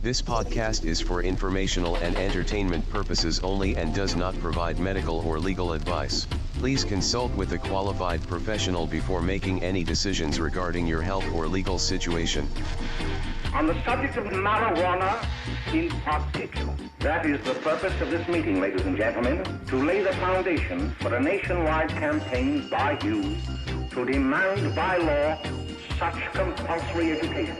This podcast is for informational and entertainment purposes only and does not provide medical or legal advice. Please consult with a qualified professional before making any decisions regarding your health or legal situation. On the subject of marijuana in particular. That is the purpose of this meeting, ladies and gentlemen, to lay the foundation for a nationwide campaign by you to demand by law such compulsory education.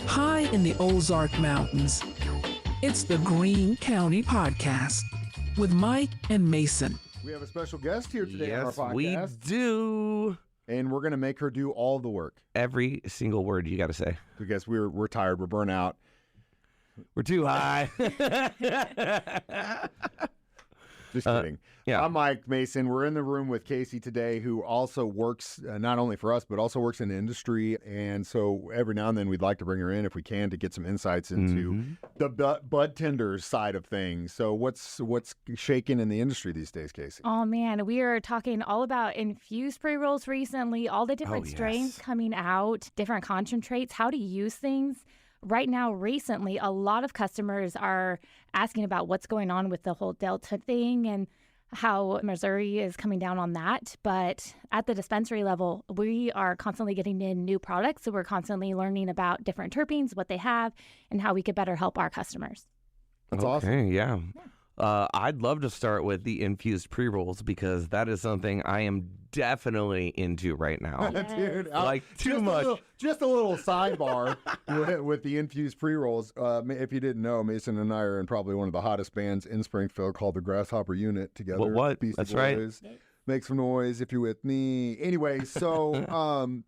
High in the Ozark Mountains, it's the Greene County Podcast with Mike and Mason. We have a special guest here today on our Yes, podcast. we do. And we're going to make her do all the work. Every single word you got to say. Because we're tired, we're burnt out. We're too high. Just kidding. yeah. I'm Mike Mason. We're in the room with Kacey today, who also works, not only for us, but also works in the industry. And so every now and then we'd like to bring her in if we can to get some insights into the budtender side of things. So what's shaking in the industry these days, Kacey? Oh, man, we are talking all about infused pre-rolls recently, all the different strains coming out, different concentrates, how to use things. Right now, recently, a lot of customers are asking about what's going on with the whole Delta thing and how Missouri is coming down on that. But at the dispensary level, we are constantly getting in new products. So we're constantly learning about different terpenes, what they have, and how we could better help our customers. That's awesome. Yeah. I'd love to start with the infused pre-rolls because that is something I am definitely into right now. Dude, Like too much. Just a little sidebar with the infused pre-rolls. If you didn't know, Mason and I are in probably one of the hottest bands in Springfield called the Grasshopper Unit together. What? Beastie That's Boys. right. Make some noise if you're with me. Anyway, so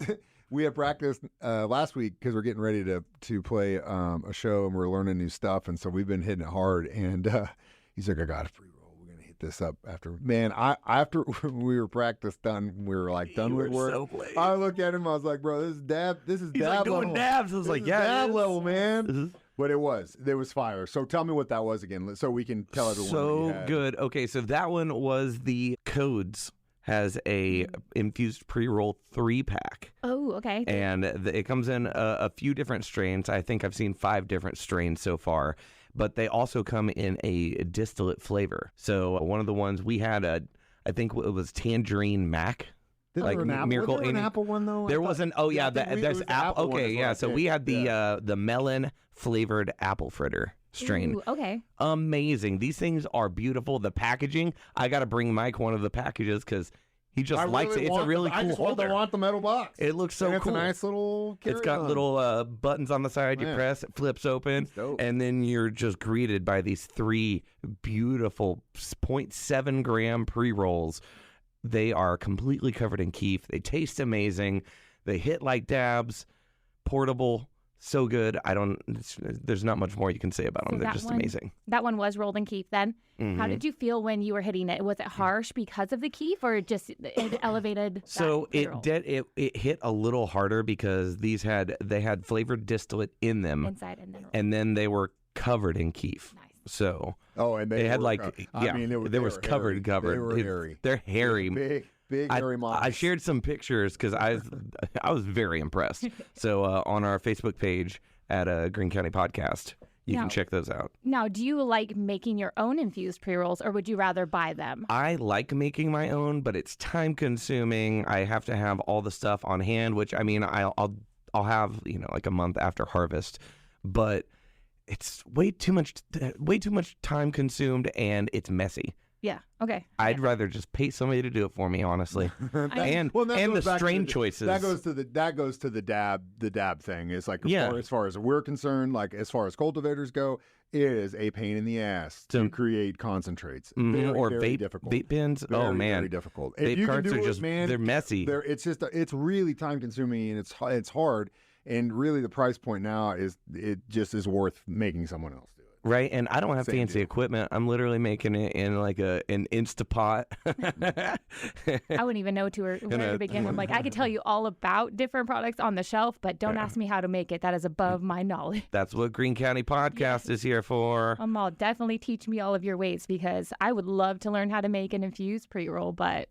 we had practiced last week because we're getting ready to play a show and we're learning new stuff. And so we've been hitting it hard. And he's like, I got a pre-roll. We're going to hit this up after. Man, after we were practice done, we were like done with work. So late. I looked at him. I was like, bro, this is dab. This is He's dab like doing level. dabs. I was This like, is yeah, dab it is. level, man. But it was fire. So tell me what that was again, so we can tell everyone. what you So had. good. Okay, so that one was the Codes has a infused pre-roll 3-pack. Oh, okay. And it comes in a few different strains. I think I've seen 5 different strains so far. But they also come in a distillate flavor. So one of the ones we had, I think it was Tangerine Mac. Like Miracle. Was there an apple one though? There wasn't. Oh yeah, I think there's it was the apple. one Okay, is yeah. what So I we had picked. the melon flavored apple fritter strain. Ooh, okay. Amazing. These things are beautiful. The packaging. I got to bring Mike one of the packages because he just likes it. It's a really cool holder. I want the metal box. It looks so and it's cool. a nice little. It's got carry-on. little buttons on the side. You Yeah. press, it flips open, It's dope. and then you're just greeted by these 3 beautiful 0.7 gram pre-rolls. They are completely covered in keef. They taste amazing. They hit like dabs. Portable. So good. There's not much more you can say about them. So They're that just one- amazing. That one was rolled in keef then. How Mhm. did you feel when you were hitting it? Was it harsh because of the keef or just it elevated? So that it pre-roll did. It hit a little harder because they had flavored distillate in them, inside and then rolled. and then they were covered in keef. Nice. So Oh, and they had were, like I mean, they was were covered. They were It- hairy. They're hairy. Big hairy moms. I shared some pictures because I was very impressed. So on our Facebook page at Greene County Podcast, you Now- can check those out. Now, do you like making your own infused pre-rolls or would you rather buy them? I like making my own, but it's time consuming. I have to have all the stuff on hand, which I mean, I'll have like a month after harvest, but it's way too much time consumed and it's messy. Yeah. Okay. I'd rather just pay somebody to do it for me, honestly. and Well, that and the goes back to strain choices. That goes to the dab thing. It's like Yeah. as far as we're concerned, like as far as cultivators go, it is a pain in the ass to create concentrates. Very, or very vape difficult. vape pens. Very, Oh man, very difficult. Vape If you can carts do are it, just man, they're messy. It's really time consuming and it's hard. And really, the price point now is it just is worth making someone else do it. Right, and I don't have Same fancy deal. equipment. I'm literally making it in like an Instapot. I wouldn't even know where to begin. I'm like, I could tell you all about different products on the shelf, but don't ask me how to make it. That is above my knowledge. That's what Greene County Podcast is here for. I'll definitely teach me all of your ways because I would love to learn how to make an infused pre-roll, but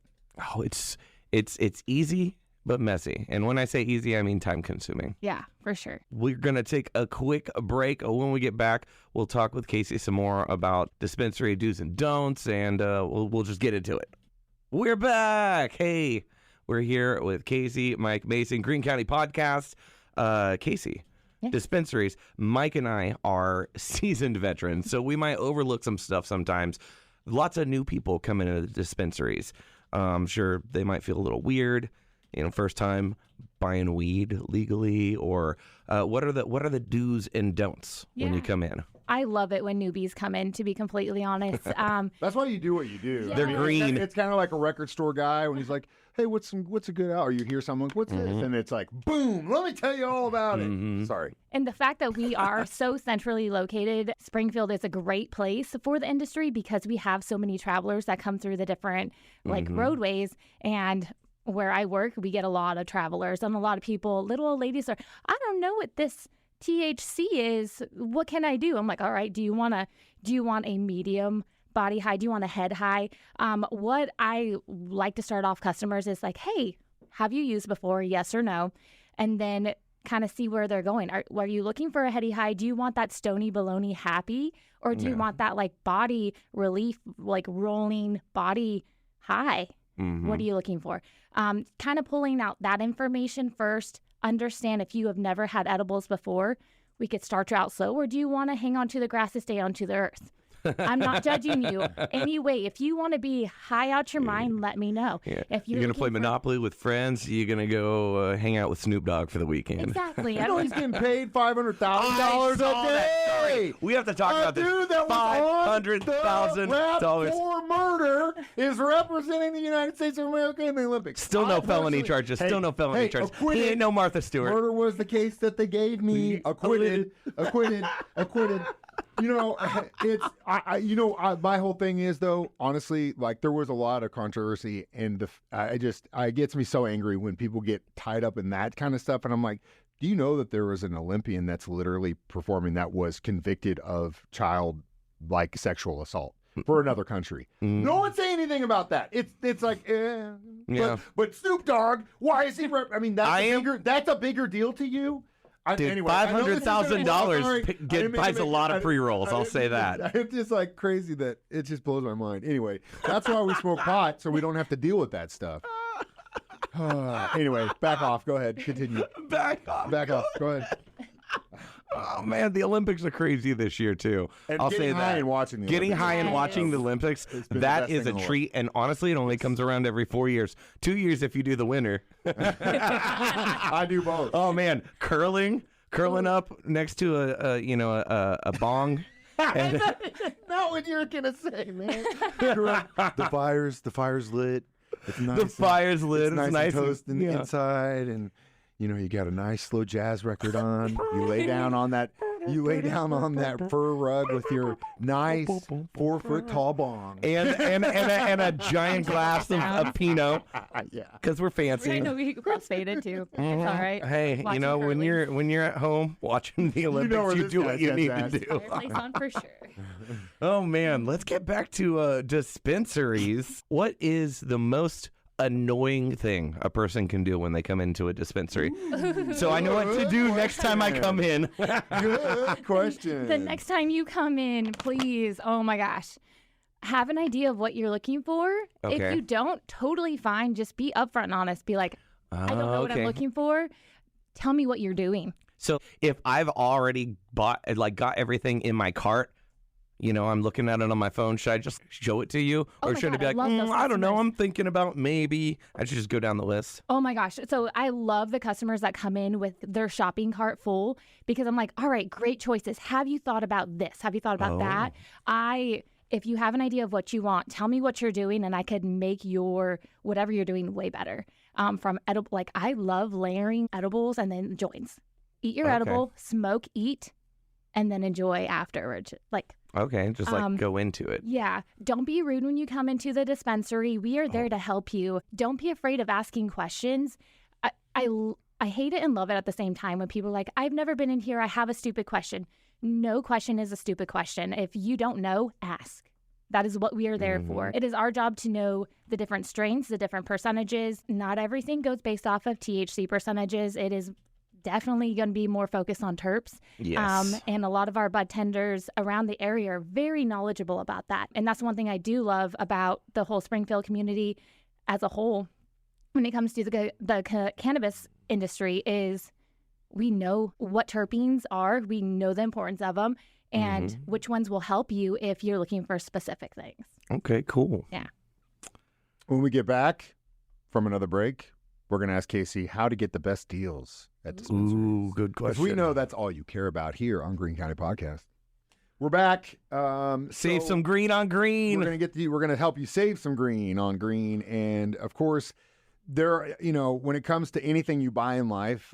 Oh, it's easy, but messy. And when I say easy, I mean time-consuming. Yeah, for sure. We're going to take a quick break. When we get back, we'll talk with Kacey some more about dispensary do's and don'ts, and we'll just get into it. We're back. Hey, we're here with Kacey, Mike, Mason, Greene County Podcast. Kacey, dispensaries. Mike and I are seasoned veterans, so we might overlook some stuff sometimes. Lots of new people come into the dispensaries. I'm sure they might feel a little weird, first time buying weed legally, or what are the do's and don'ts when you come in? I love it when newbies come in, to be completely honest. That's why you do what you do. Yeah. They're green. It's kind of like a record store guy when he's like, hey, what's a good album? Or you hear someone, what's this? And it's like, boom, let me tell you all about it. Sorry. And the fact that we are so centrally located, Springfield is a great place for the industry because we have so many travelers that come through the different roadways. And where I work, we get a lot of travelers and a lot of people, little old ladies are, I don't know what this THC is. What can I do? I'm like, all right, do you want a medium body high? Do you want a head high? What I like to start off customers is like, hey, have you used before? Yes or no? And then kind of see where they're going. Are you looking for a heady high? Do you want that stony baloney happy? Or do you want that like body relief, like rolling body high? What are you looking for? Kind of pulling out that information first. Understand if you have never had edibles before, we could start you out slow, or do you want to hang on to the grass to stay onto the earth? I'm not judging you. Anyway, if you want to be high out your mind, let me know. Yeah. If you're going to play Monopoly with friends, you're going to go hang out with Snoop Dogg for the weekend. Exactly. You know he's getting paid $500,000 a day. We have to talk about this. Dude that was $500,000 for murder is representing the United States of America in the Olympics. Still no felony charges. Still no felony charges. Acquitted. He ain't no Martha Stewart. Murder was the case that they gave me. Acquitted. My whole thing is, though, honestly, like there was a lot of controversy, and it gets me so angry when people get tied up in that kind of stuff. And I'm like, do you know that there was an Olympian that's literally performing that was convicted of child sexual assault for another country? No one say anything about that. It's like, Yeah. But Snoop Dogg, why is he? That's a bigger deal to you. Dude, anyway, $500,000 buys a lot of pre-rolls. I'll say that. It's just like crazy that it just blows my mind. Anyway, that's why we smoke pot, so we don't have to deal with that stuff. Anyway, back off. Go ahead. Continue. Back off. Go ahead. Oh man, the Olympics are crazy this year too. And I'll say that. And watching the getting Olympics. high and watching the Olympics, that is a treat. And honestly, it only comes around every 4 years. 2 years if you do the winter. I do both. Oh man, curling up next to a bong. And, not what you're gonna say, man. The fire's lit. It's nice. The fire's lit. It's nice and toasting yeah. inside, and you got a nice slow jazz record on. You lay down on that fur rug with your nice 4 foot tall bong and a giant glass of Pinot. Yeah, I because we're fancy. know we crossfaded too. It's all right. Hey, when you're at home watching the Olympics, you do what you need to do. Fireplace on for sure. Oh man, let's get back to dispensaries. What is the most annoying thing a person can do when they come into a dispensary? So I know what to do next time I come in. Good question. The next time you come in, please, oh my gosh, have an idea of what you're looking for. Okay. If you don't, totally fine. Just be upfront and honest. Be like, I don't know what I'm looking for. Tell me what you're doing. So if I've already got everything in my cart, I'm looking at it on my phone. Should I just show it to you? Or should I be like, I don't know, I'm thinking about maybe. I should just go down the list. Oh my gosh. So I love the customers that come in with their shopping cart full because I'm like, all right, great choices. Have you thought about this? Have you thought about that? If you have an idea of what you want, tell me what you're doing and I could make your whatever you're doing way better. From edible, I love layering edibles and then joints. Eat your edible, smoke, eat, and then enjoy afterwards. Okay, just go into it. Yeah. Don't be rude when you come into the dispensary. We are there to help you. Don't be afraid of asking questions. I hate it and love it at the same time when people are like, I've never been in here. I have a stupid question. No question is a stupid question. If you don't know, ask. That is what we are there for. It is our job to know the different strains, the different percentages. Not everything goes based off of THC percentages. It is definitely going to be more focused on terps. Yes. And a lot of our bud tenders around the area are very knowledgeable about that. And that's one thing I do love about the whole Springfield community as a whole when it comes to the cannabis industry is we know what terpenes are. We know the importance of them and which ones will help you if you're looking for specific things. Okay, cool. Yeah. When we get back from another break, we're going to ask Kacey how to get the best deals at dispensaries. Ooh, good question. Because we know that's all you care about here on Green County Podcast. We're back. Save some green on green. We're going to help you save some green on green. And of course, when it comes to anything you buy in life,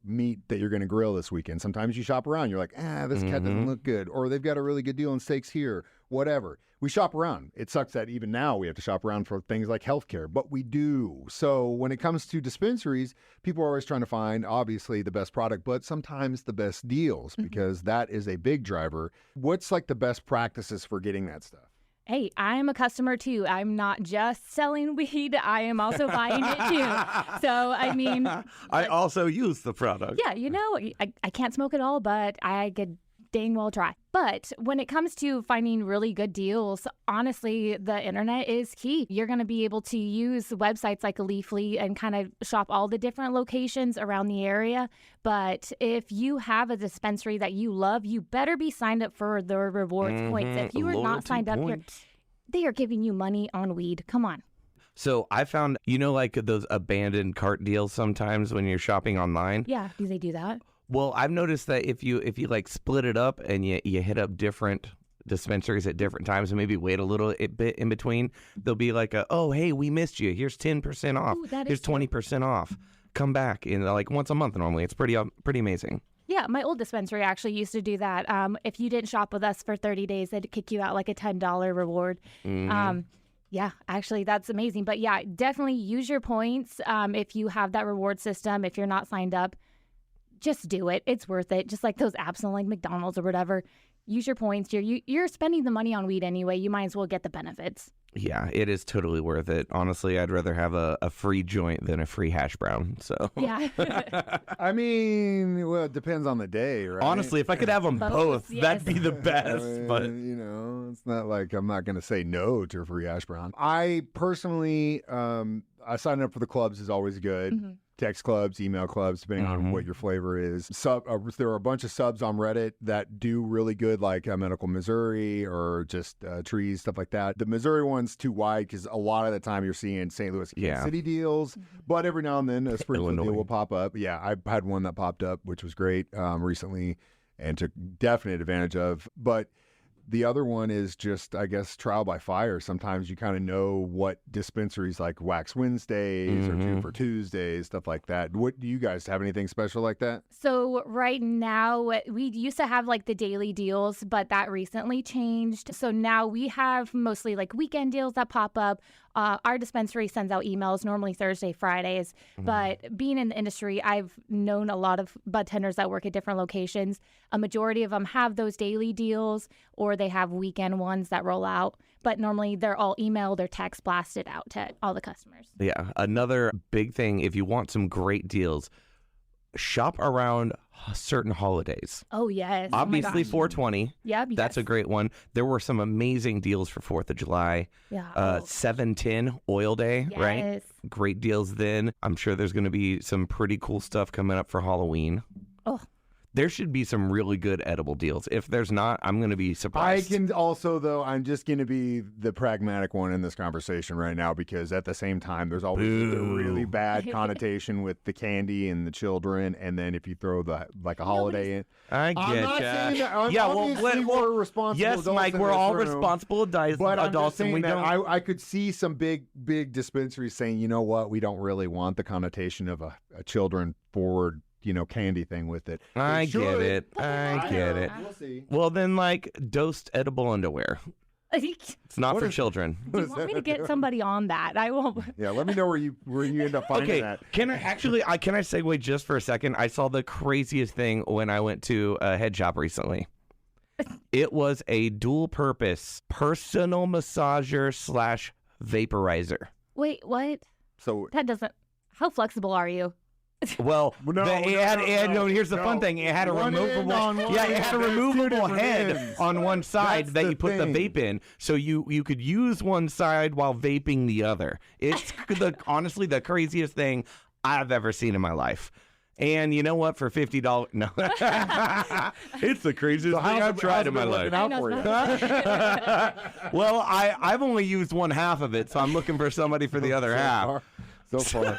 meat that you're going to grill this weekend, sometimes you shop around. You're like, this cat doesn't look good. Or they've got a really good deal on steaks here, whatever. We shop around. It sucks that even now we have to shop around for things like healthcare, but we do. So when it comes to dispensaries, people are always trying to find, obviously, the best product, but sometimes the best deals because that is a big driver. What's like the best practices for getting that stuff? Hey, I am a customer too. I'm not just selling weed. I am also buying it too. So, I mean. I also use the product. Yeah, I can't smoke it all, but I could dang well try. But when it comes to finding really good deals, honestly, the internet is key. You're going to be able to use websites like Leafly and kind of shop all the different locations around the area. But if you have a dispensary that you love, you better be signed up for the rewards points. If you are not signed up, they are giving you money on weed. Come on. So I found, like those abandoned cart deals sometimes when you're shopping online. Yeah. Do they do that? Well, I've noticed that if you like split it up and you hit up different dispensaries at different times and maybe wait a little bit in between, there'll be like oh, hey, we missed you. Here's 10% off. Ooh, here's 20% off. Come back in like once a month normally. It's pretty amazing. Yeah, my old dispensary actually used to do that. If you didn't shop with us for 30 days, they'd kick you out like a $10 reward. Yeah, actually, that's amazing. But yeah, definitely use your points if you have that reward system. If you're not signed up, just do it. It's worth it. Just like those apps on like McDonald's or whatever. Use your points. You're spending the money on weed anyway. You might as well get the benefits. Yeah, it is totally worth it. Honestly, I'd rather have a free joint than a free hash brown. So yeah. I mean, well, it depends on the day, right? Honestly, if I could have them both, yes. that'd be the best. But it's not like I'm not going to say no to a free hash brown. I personally, I signing up for the clubs is always good. Text clubs, email clubs, depending on what your flavor is. There are a bunch of subs on Reddit that do really good, like Medical Missouri or just trees, stuff like that. The Missouri one's too wide because a lot of the time you're seeing St. Louis City deals, but every now and then a Springfield deal will pop up. Yeah, I had one that popped up, which was great recently and took definite advantage of. But the other one is just, I guess, trial by fire. Sometimes you kind of know what dispensaries like Wax Wednesdays or Two for Tuesdays, stuff like that. What do you guys have anything special like that? So right now, we used to have like the daily deals, but that recently changed. So now we have mostly like weekend deals that pop up. Our dispensary sends out emails, normally Thursday, Fridays. But being in the industry, I've known a lot of bud tenders that work at different locations. A majority of them have those daily deals or they have weekend ones that roll out. But normally they're all emailed or text blasted out to all the customers. Yeah. Another big thing, if you want some great deals, shop around certain holidays. Oh, yes. Obviously, 420. Yeah, that's a great one. There were some amazing deals for 4th of July. Yeah. 7/10 Oil Day, yes. Right? Great deals then. I'm sure there's going to be some pretty cool stuff coming up for Halloween. Oh. There should be some really good edible deals. If there's not, I'm going to be surprised. I can also, though, I'm just going to be the pragmatic one in this conversation right now because at the same time, there's always a really bad connotation with the candy and the children. And then if you throw a holiday in. I get I'm not saying that. Yeah, we're responsible yes, adults Mike, we're all responsible adults. But I'm just saying and we that don't. I could see some big dispensaries saying, you know what, we don't really want the connotation of a children forward candy thing with it. I get it. We'll see. Well, then, dosed edible underwear. It's not for children. Do you want me to get somebody on that? I won't. Yeah, let me know where you end up finding that. Can I segue just for a second? I saw the craziest thing when I went to a head shop recently. It was a dual-purpose personal massager / vaporizer. Wait, what? So That doesn't. How flexible are you? Well, here's the fun thing. It had a removable head on one side that you put the vape in, so you could use one side while vaping the other. It's honestly the craziest thing I've ever seen in my life. And you know what? For $50, no, it's the craziest thing I've tried in my life. Well, I've only used one half of it, so I'm looking for somebody for the other half. So far.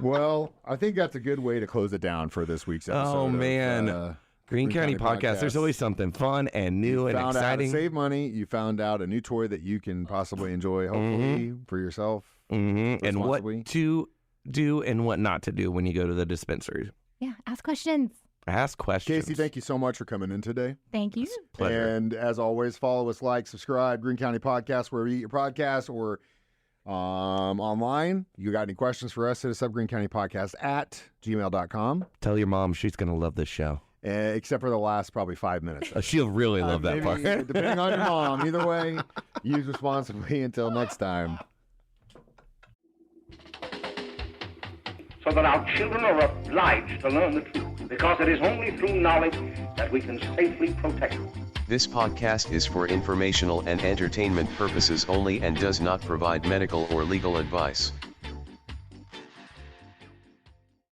Well, I think that's a good way to close it down for this week's episode. Oh, man. Green County Podcast. There's always something fun and new and exciting. You found out how to save money. You found out a new toy that you can possibly enjoy, hopefully, for yourself. Mm-hmm. And what to do and what not to do when you go to the dispensary. Yeah, ask questions. Ask questions. Casey, thank you so much for coming in today. Thank you. Pleasure. And as always, follow us, like, subscribe, Green County Podcast, wherever you get your podcasts, or online. You got any questions for us? Hit us up, greencountypodcast@gmail.com. Tell your mom she's going to love this show. Except for the last probably 5 minutes. She'll really love that part. Depending on your mom. Either way, use responsibly. Until next time. So that our children are obliged to learn the truth, because it is only through knowledge that we can safely protect them. This podcast is for informational and entertainment purposes only and does not provide medical or legal advice.